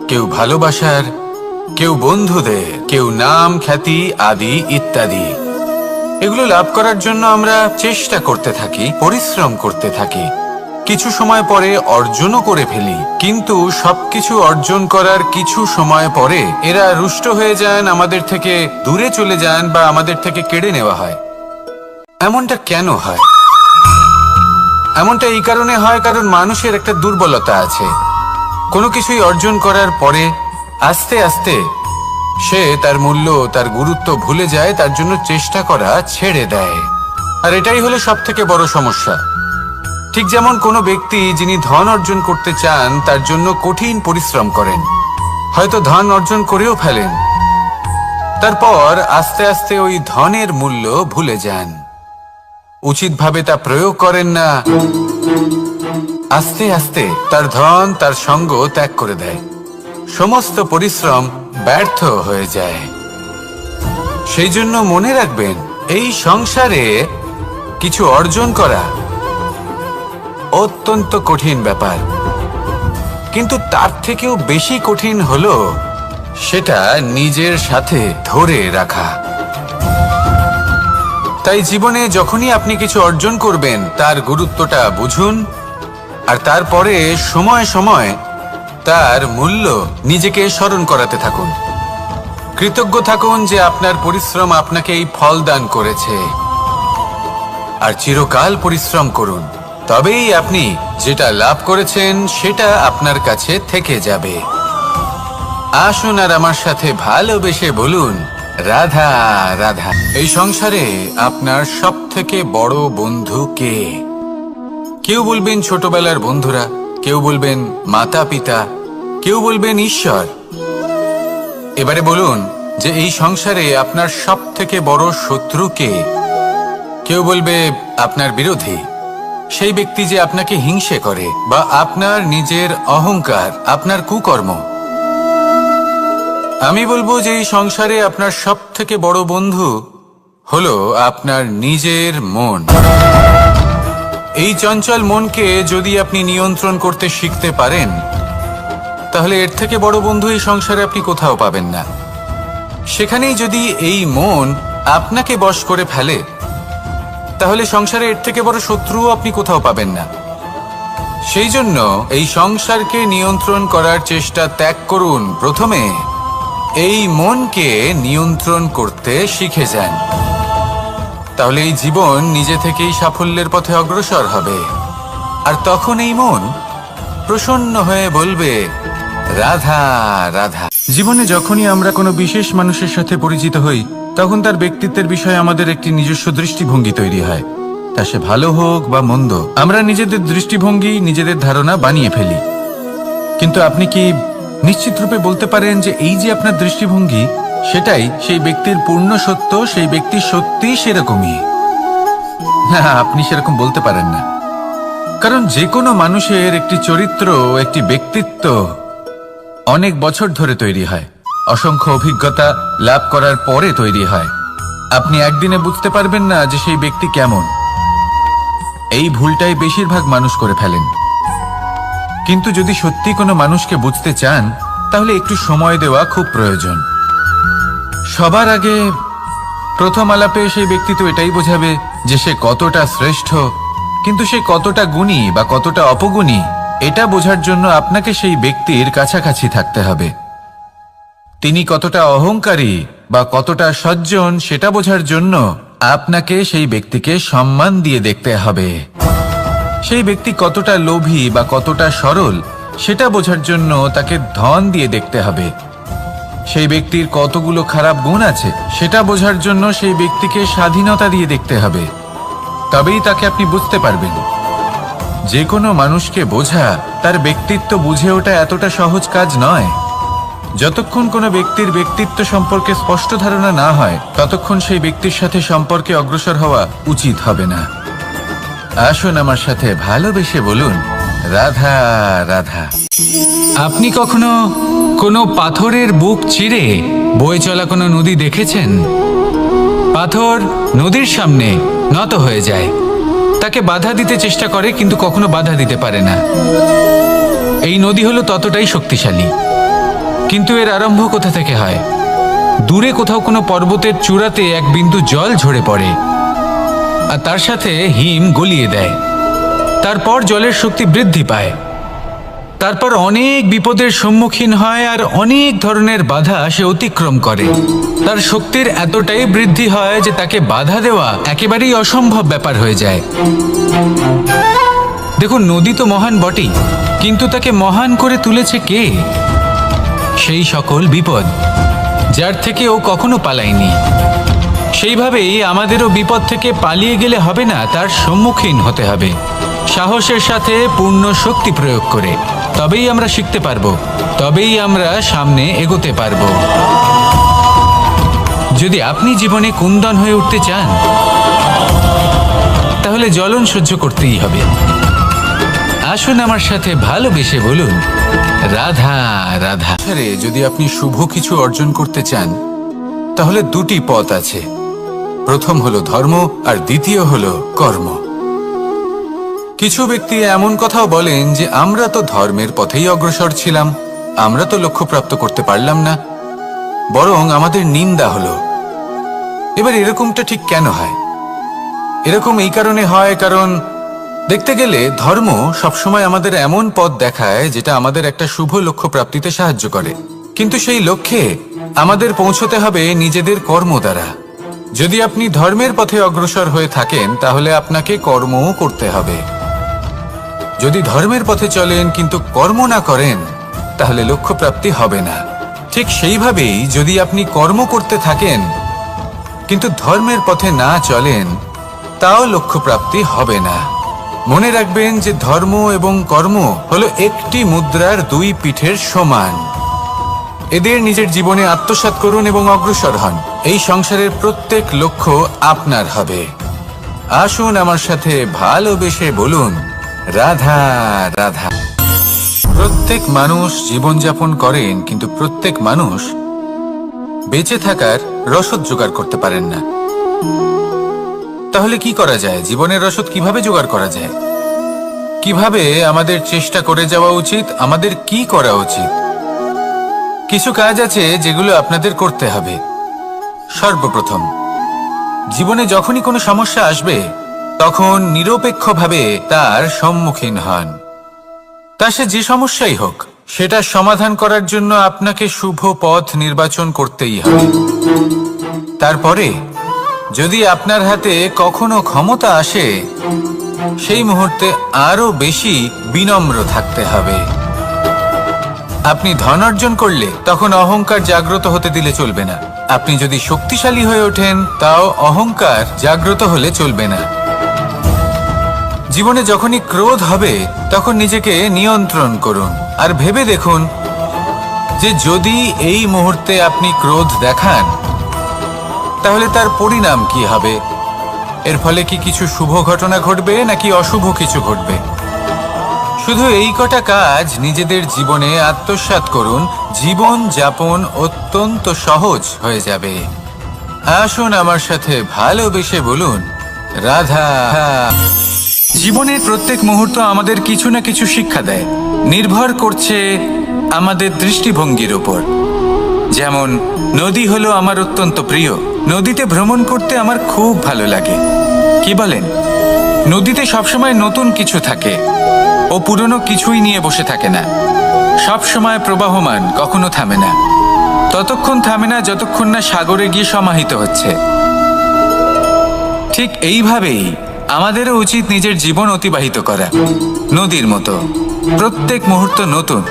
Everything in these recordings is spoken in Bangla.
কেউ ভালোবাসার, কেউ বন্ধুদের, কেউ নাম খ্যাতি আদি ইত্যাদি। এগুলো লাভ করার জন্য আমরা চেষ্টা করতে থাকি, পরিশ্রম করতে থাকি, কিছু সময় পরে অর্জনও করে ফেলি। কিন্তু সবকিছু অর্জন করার কিছু সময় পরে এরা রুষ্ট হয়ে যান, আমাদের থেকে দূরে চলে যান বা আমাদের থেকে কেড়ে নেওয়া হয়। এমনটা কেন হয়? এমনটা এই কারণে হয় কারণ মানুষের একটা দুর্বলতা আছে। কোনো কিছুই অর্জন করার পরে আস্তে আস্তে সে তার মূল্য, তার গুরুত্ব ভুলে যায়, তার জন্য চেষ্টা করা ছেড়ে দেয়। আর এটাই হলো সব থেকে বড় সমস্যা। ঠিক যেমন কোনো ব্যক্তি যিনি ধন অর্জন করতে চান তার জন্য কঠিন পরিশ্রম করেন, হয়তো ধন অর্জন করেও ফেলেন, তারপর আস্তে আস্তে ওই ধনের মূল্য ভুলে যান, উচিতভাবে তা প্রয়োগ করেন না, আস্তে আস্তে তার ধন তার সঙ্গ ত্যাগ করে দেয়, সমস্ত পরিশ্রম ব্যর্থ হয়ে যায়। সেই জন্য মনে রাখবেন, এই সংসারে কিছু অর্জন করা অত্যন্ত কঠিন ব্যাপার, কিন্তু তার থেকেও বেশি কঠিন হলো সেটা নিজের সাথে ধরে রাখা। তাই জীবনে যখনই আপনি কিছু অর্জন করবেন তার গুরুত্বটা বুঝুন, আর তারপরে সময় সময় তার মূল্য নিজেকে স্মরণ করাতে থাকুন। কৃতজ্ঞ থাকুন যে আপনার পরিশ্রম আপনাকে এই ফল দান করেছে, আর চিরকাল পরিশ্রম করুন, তবেই আপনি যেটা লাভ করেছেন সেটা আপনার কাছে থেকে যাবে। আসুন আর আমার সাথে ভালোবেসে বলুন, রাধা রাধা। এই সংসারে আপনার সব থেকে বড় বন্ধু কে? কেউ বলবেন ছোটবেলার বন্ধুরা, কেউ বলবেন মাতা পিতা, কেউ বলবেন ঈশ্বর। এবারে বলুন যে এই সংসারে আপনার সব থেকে বড় শত্রু কে? কেউ বলবে আপনার বিরোধী, সেই ব্যক্তি যে আপনাকে হিংসে করে, বা আপনার নিজের অহংকার, আপনার কুকর্ম। আমি বলবো যে এই সংসারে আপনার সব থেকে বড় বন্ধু হলো আপনার নিজের মন। এই চঞ্চল মনকে যদি আপনি নিয়ন্ত্রণ করতে শিখতে পারেন, তাহলে এর থেকে বড় বন্ধু এই সংসারে আপনি কোথাও পাবেন না। সেখানেই যদি এই মন আপনাকে বশ করে ফেলে, তাহলে সংসারে এর থেকে বড় শত্রুও আপনি কোথাও পাবেন না। সেই জন্য এই সংসারকে নিয়ন্ত্রণ করার চেষ্টা ত্যাগ করুন। প্রথমে এই মনকে নিয়ন্ত্রণ করতে শিখে যান, তাহলে এই জীবন নিজে থেকেই সাফল্যের পথে অগ্রসর হবে। আর তখন এই মন প্রসন্ন হয়ে বলবে, রাধা রাধা। জীবনে যখনই আমরা কোনো বিশেষ মানুষের সাথে পরিচিত হই, তখন তার ব্যক্তিত্বের বিষয়ে আমাদের একটি নিজস্ব দৃষ্টিভঙ্গি তৈরি হয়। তা সে ভালো হোক বা মন্দ, আমরা নিজেদের দৃষ্টিভঙ্গি, নিজেদের ধারণা বানিয়ে ফেলি। কিন্তু আপনি কি নিশ্চিত রূপে বলতে পারেন যে এই যে আপনার দৃষ্টিভঙ্গি, সেটাই সেই ব্যক্তির পূর্ণ সত্য, সেই ব্যক্তি সত্যি সেরকমই? না, আপনি সেরকম বলতে পারেন না। কারণ যে কোনো মানুষের একটি চরিত্র, একটি ব্যক্তিত্ব অনেক বছর ধরে তৈরি হয়, অসংখ্য অভিজ্ঞতা লাভ করার পরে তৈরি হয়। আপনি একদিনে বুঝতে পারবেন না যে সেই ব্যক্তি কেমন। এই ভুলটাই বেশিরভাগ মানুষ করে ফেলেন। কিন্তু যদি সত্যি কোনো মানুষকে বুঝতে চান, তাহলে একটু সময় দেওয়া খুব প্রয়োজন। সবার আগে প্রথম আলাপে সেই ব্যক্তি তো এটাই বোঝাবে যে সে কতটা শ্রেষ্ঠ, কিন্তু সে কতটা গুণী বা কতটা অপগুণী, এটা বোঝার জন্য আপনাকে সেই ব্যক্তির কাছাকাছি থাকতে হবে। তিনি কতটা অহংকারী বা কতটা সজ্জন, সেটা বোঝার জন্য আপনাকে সেই ব্যক্তিকে সম্মান দিয়ে দেখতে হবে। সেই ব্যক্তি কতটা লোভী বা কতটা সরল, সেটা বোঝার জন্য তাকে ধন দিয়ে দেখতে হবে। সেই ব্যক্তির কতগুলো খারাপ গুণ আছে, সেটা বোঝার জন্য সেই ব্যক্তিকে স্বাধীনতা দিয়ে দেখতে হবে। তবেই তাকে আপনি বুঝতে পারবেন। যে কোনো মানুষকে বোঝা, তার ব্যক্তিত্ব বুঝে ওঠা এতটা সহজ কাজ নয়। যতক্ষণ কোনো ব্যক্তির ব্যক্তিত্ব সম্পর্কে স্পষ্ট ধারণা না হয়, ততক্ষণ সেই ব্যক্তির সাথে সম্পর্কে অগ্রসর হওয়া উচিত হবে না। আসুন আমার সাথে ভালোবেসে বলুন, রাধা রাধা। আপনি কখনো কোনো পাথরের বুক চিরে বয়ে চলা কোনো নদী দেখেছেন? পাথর নদীর সামনে নত হয়ে যায়, তাকে বাধা দিতে চেষ্টা করে কিন্তু কখনো বাধা দিতে পারে না। এই নদী হলো ততটাই শক্তিশালী। কিন্তু এর আরম্ভ কোথা থেকে হয়? দূরে কোথাও কোনো পর্বতের চূড়াতে এক বিন্দু জল ঝরে পড়ে আর তার সাথে হিম গলিয়ে দেয়। তারপর জলের শক্তি বৃদ্ধি পায়। তারপর অনেক বিপদের সম্মুখীন হয় আর অনেক ধরনের বাধা সে অতিক্রম করে। তার শক্তির এতটাই বৃদ্ধি হয় যে তাকে বাধা দেওয়া একেবারেই অসম্ভব ব্যাপার হয়ে যায়। দেখুন, নদী তো মহান বটেই, কিন্তু তাকে মহান করে তুলেছে কে? সেই সকল বিপদ যার থেকে ও কখনো পালায়নি। সেইভাবেই আমাদেরও বিপদ থেকে পালিয়ে গেলে হবে না, তার সম্মুখীন হতে হবে সাহসের সাথে, পূর্ণ শক্তি প্রয়োগ করে। তবেই আমরা শিখতে পারবো, তবেই আমরা সামনে এগোতে পারবো। যদি আপনি জীবনে কুন্দন হয়ে উঠতে চান, তাহলে জ্বলন সহ্য করতেই হবে। আসুন আমার সাথে ভালোবেসে বলুন, রাধা রাধা। যদি আপনি শুভ কিছু অর্জন করতে চান, তাহলে দুটি পথ আছে। প্রথম হলো ধর্ম আর দ্বিতীয় হলো কর্ম। কিছু ব্যক্তি এমন কথাও বলেন যে আমরা তো ধর্মের পথেই অগ্রসর ছিলাম, আমরা তো লক্ষ্যপ্রাপ্ত করতে পারলাম না, বরং আমাদের নিন্দা হলো। এবার এরকমটা ঠিক কেন হয়? এরকম এই কারণে হয়, কারণ দেখতে গেলে ধর্ম সবসময় আমাদের এমন পথ দেখায় যেটা আমাদের একটা শুভ লক্ষ্য প্রাপ্তিতে সাহায্য করে, কিন্তু সেই লক্ষ্যে আমাদের পৌঁছতে হবে নিজেদের কর্ম দ্বারা। যদি আপনি ধর্মের পথে অগ্রসর হয়ে থাকেন, তাহলে আপনাকে কর্মও করতে হবে। যদি ধর্মের পথে চলেন কিন্তু কর্ম না করেন, তাহলে লক্ষ্যপ্রাপ্তি হবে না। ঠিক সেইভাবেই যদি আপনি কর্ম করতে থাকেন কিন্তু ধর্মের পথে না চলেন, তাও লক্ষ্যপ্রাপ্তি হবে না। মনে রাখবেন যে ধর্ম এবং কর্ম হলো একটি মুদ্রার দুই পিঠের সমান। এদের নিজের জীবনে আত্মসাৎ করুন এবং অগ্রসর হন। এই সংসারের প্রত্যেক লক্ষ্য আপনার হবে। আসুন আমার সাথে ভালোবেসে বলুন, রাধা রাধা। প্রত্যেক মানুষ জীবনযাপন করেন, কিন্তু প্রত্যেক মানুষ বেঁচে থাকার রসদ জোগাড় করতে পারেন না। তাহলে কি করা যায়? জীবনের রসদ কিভাবে জোগাড় করা যায়? কিভাবে আমাদের চেষ্টা করে যাওয়া উচিত? আমাদের কি করা উচিত? কিছু কাজ আছে যেগুলো আপনাদের করতে হবে। সর্বপ্রথম, জীবনে যখনই কোনো সমস্যা আসবে, তখন নিরপেক্ষভাবে তার সম্মুখীন হন। তা সে যে সমস্যাই হোক, সেটা সমাধান করার জন্য আপনাকে শুভ পথ নির্বাচন করতেই হবে। তারপরে যদি আপনার হাতে কখনো ক্ষমতা আসে, সেই মুহূর্তে আরো বেশি বিনম্র থাকতে হবে। আপনি ধন অর্জন করলে তখন অহংকার জাগ্রত হতে দিলে চলবে না। আপনি যদি শক্তিশালী হয়ে ওঠেন, তাও অহংকার জাগ্রত হলে চলবে না। জীবনে যখনই ক্রোধ হবে, তখন নিজেকে নিয়ন্ত্রণ করুন আর ভেবে দেখুন যে যদি এই মুহূর্তে আপনি ক্রোধ দেখান, তাহলে তার পরিণাম কি হবে? এর ফলে কি কিছু শুভ ঘটনা ঘটবে নাকি অশুভ কিছু ঘটবে? শুধু এই কটা কাজ নিজেদের জীবনে আত্মসাৎ করুন, জীবন যাপন অত্যন্ত সহজ হয়ে যাবে। আসুন আমার সাথে ভালোবেসে বলুন, রাধা। জীবনের প্রত্যেক মুহূর্ত আমাদের কিছু না কিছু শিক্ষা দেয়, নির্ভর করছে আমাদের দৃষ্টিভঙ্গির উপর। যেমন নদী হলো আমার অত্যন্ত প্রিয়। নদীতে ভ্রমণ করতে আমার খুব ভালো লাগে। কি বলেন? নদীতে সবসময় নতুন কিছু থাকে, ও পুরনো কিছুই নিয়ে বসে থাকে না। সবসময় প্রবাহমান, কখনো থামে না। ততক্ষণ থামে না যতক্ষণ না সাগরে গিয়ে সমাহিত হচ্ছে। ঠিক এইভাবেই আমাদেরও উচিত নিজের জীবন অতিবাহিত করা, নদীর মতো। প্রত্যেক মুহূর্ত নতুন,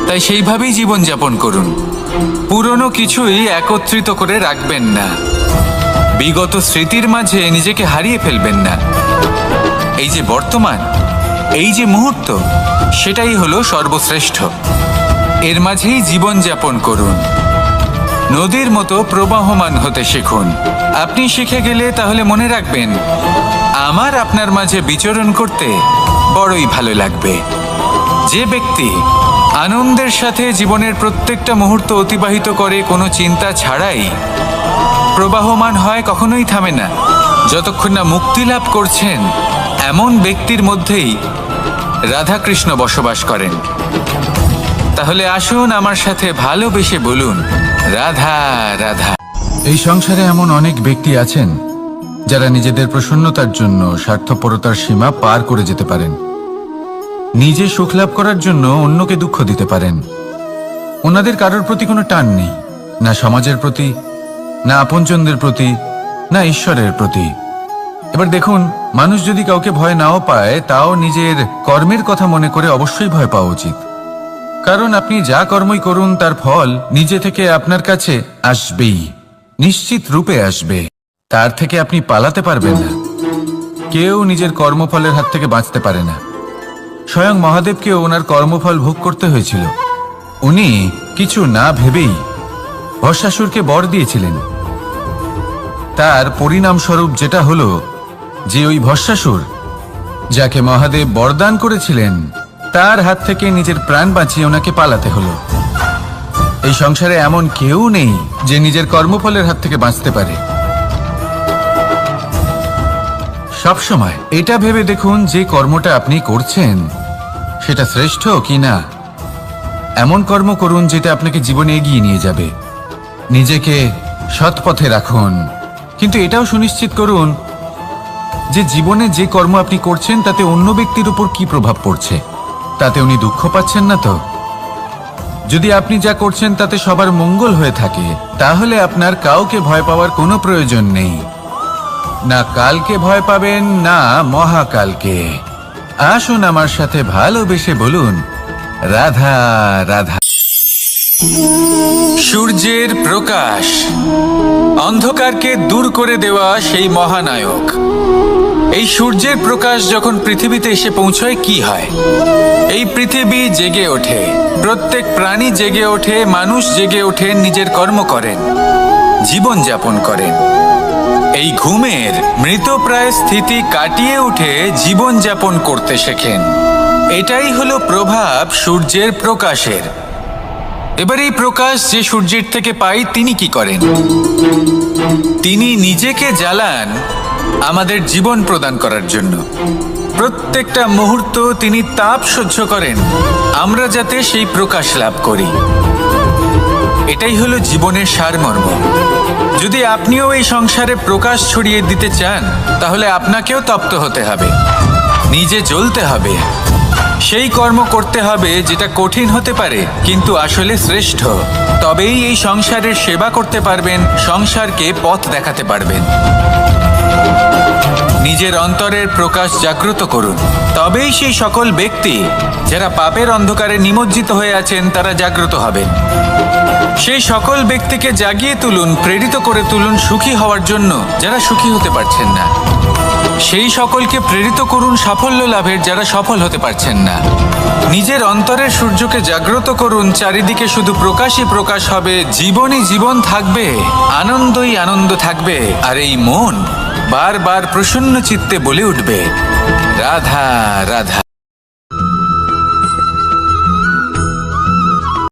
তাই সেইভাবেই জীবন যাপন করুন। পুরনো কিছুই একত্রিত করে রাখবেন না। বিগত স্মৃতির মাঝে নিজেকে হারিয়ে ফেলবেন না। এই যে বর্তমান, এই যে মুহূর্ত, সেটাই হলো সর্বশ্রেষ্ঠ। এর মাঝেই জীবন যাপন করুন। নদীর মতো প্রবাহমান হতে শিখুন। আপনি শিখে গেলে তাহলে মনে রাখবেন, আমার আপনার মাঝে বিচরণ করতে বড়ই ভালো লাগবে। যে ব্যক্তি আনন্দের সাথে জীবনের প্রত্যেকটা মুহূর্ত অতিবাহিত করে, কোনো চিন্তা ছাড়াই প্রবাহমান হয়, কখনোই থামে না, যতক্ষণ না মুক্তি লাভ করছেন, এমন ব্যক্তির মধ্যেই রাধাকৃষ্ণ বসবাস করেন। তাহলে আসুন আমার সাথে ভালোবেসে বলুন, রাধা রাধা। এই সংসারে এমন অনেক ব্যক্তি আছেন যারা নিজেদের প্রসন্নতার জন্য স্বার্থপরতার সীমা পার করে যেতে পারেন। নিজে সুখ লাভ করার জন্য অন্যকে দুঃখ দিতে পারেন। ওনাদের কারোর প্রতি কোনো টান নেই, না সমাজের প্রতি, না আপনজনদের প্রতি, না ঈশ্বরের প্রতি। এবার দেখুন, মানুষ যদি কাউকে ভয় নাও পায়, তাও নিজের কর্মের কথা মনে করে অবশ্যই ভয় পাওয়া উচিত। কারণ আপনি যা কর্মই করুন তার ফল নিজে থেকে আপনার কাছে আসবেই, নিশ্চিত রূপে আসবে। তার থেকে আপনি পালাতে পারবেন না। কেউ নিজের কর্মফলের হাত থেকে বাঁচতে পারে না। স্বয়ং মহাদেবকেও ওনার কর্মফল ভোগ করতে হয়েছিল। উনি কিছু না ভেবেই ভস্মাসুরকে বর দিয়েছিলেন। তার পরিণামস্বরূপ যেটা হলো যে ওই ভস্মাসুর, যাকে মহাদেব বরদান করেছিলেন, তার হাত থেকে নিজের প্রাণ বাঁচিয়ে ওনাকে পালাতে হলো। এই সংসারে এমন কেউ নেই যে নিজের কর্মফলের হাত থেকে বাঁচতে পারে। সবসময় এটা ভেবে দেখুন যে কর্মটা আপনি করছেন সেটা শ্রেষ্ঠ কি না। এমন কর্ম করুন যেটা আপনাকে জীবনে এগিয়ে নিয়ে যাবে। নিজেকে সৎ পথে রাখুন, কিন্তু এটাও সুনিশ্চিত করুন যে জীবনে যে কর্ম আপনি করছেন তাতে অন্য ব্যক্তির উপর কি প্রভাব পড়ছে, তাতে উনি দুঃখ পাচ্ছেন না তো। যদি আপনি যা করছেন তাতে সবার মঙ্গল হয়ে থাকে, তাহলে আপনার কাউকে ভয় পাওয়ার কোনো প্রয়োজন নেই। না কালকে ভয় পাবেন, না মহাকালকে। আসুন আমার সাথে ভালোবেসে বলুন, রাধা রাধা। সূর্যের প্রকাশ, অন্ধকারকে দূর করে দেওয়া সেই মহানায়ক। এই সূর্যের প্রকাশ যখন পৃথিবীতে এসে পৌঁছয় কি হয়? এই পৃথিবী জেগে ওঠে, প্রত্যেক প্রাণী জেগে ওঠে, মানুষ জেগে ওঠে, নিজের কর্ম করেন, জীবন যাপন করেন। এই ঘুমের মৃতপ্রায় স্থিতি কাটিয়ে উঠে জীবন যাপন করতে শেখেন। এটাই হলো প্রভাব সূর্যের প্রকাশের। এবার এই প্রকাশ যে সূর্যের থেকে পাই, তিনি কি করেন? তিনি নিজেকে জ্বালান আমাদের জীবন প্রদান করার জন্য। প্রত্যেকটা মুহূর্ত তিনি তাপ সহ্য করেন আমরা যাতে সেই প্রকাশ লাভ করি। এটাই হলো জীবনের সারমর্ম। যদি আপনিও এই সংসারে প্রকাশ ছড়িয়ে দিতে চান, তাহলে আপনাকেও তপ্ত হতে হবে, নিজে জ্বলতে হবে, সেই কর্ম করতে হবে যেটা কঠিন হতে পারে কিন্তু আসলে শ্রেষ্ঠ। তবেই এই সংসারের সেবা করতে পারবেন, সংসারকে পথ দেখাতে পারবেন। নিজের অন্তরের প্রকাশ জাগ্রত করুন, তবেই সেই সকল ব্যক্তি যারা পাপের অন্ধকারে নিমজ্জিত হয়ে আছেন তারা জাগ্রত হবেন। সেই সকল ব্যক্তিকে জাগিয়ে তুলুন, প্রেরিত করে তুলুন সুখী হওয়ার জন্য যারা সুখী হতে পারছেন না। সেই সকলকে প্রেরিত করুন সাফল্য লাভের যারা সফল হতে পারছেন না। নিজের অন্তরের সূর্যকে জাগ্রত করুন, চারিদিকে শুধু প্রকাশই প্রকাশ হবে, জীবনই জীবন থাকবে, আনন্দই আনন্দ থাকবে। আর এই মন বারবার প্রসন্ন চিত্তে বলে উঠবে, রাধা রাধা।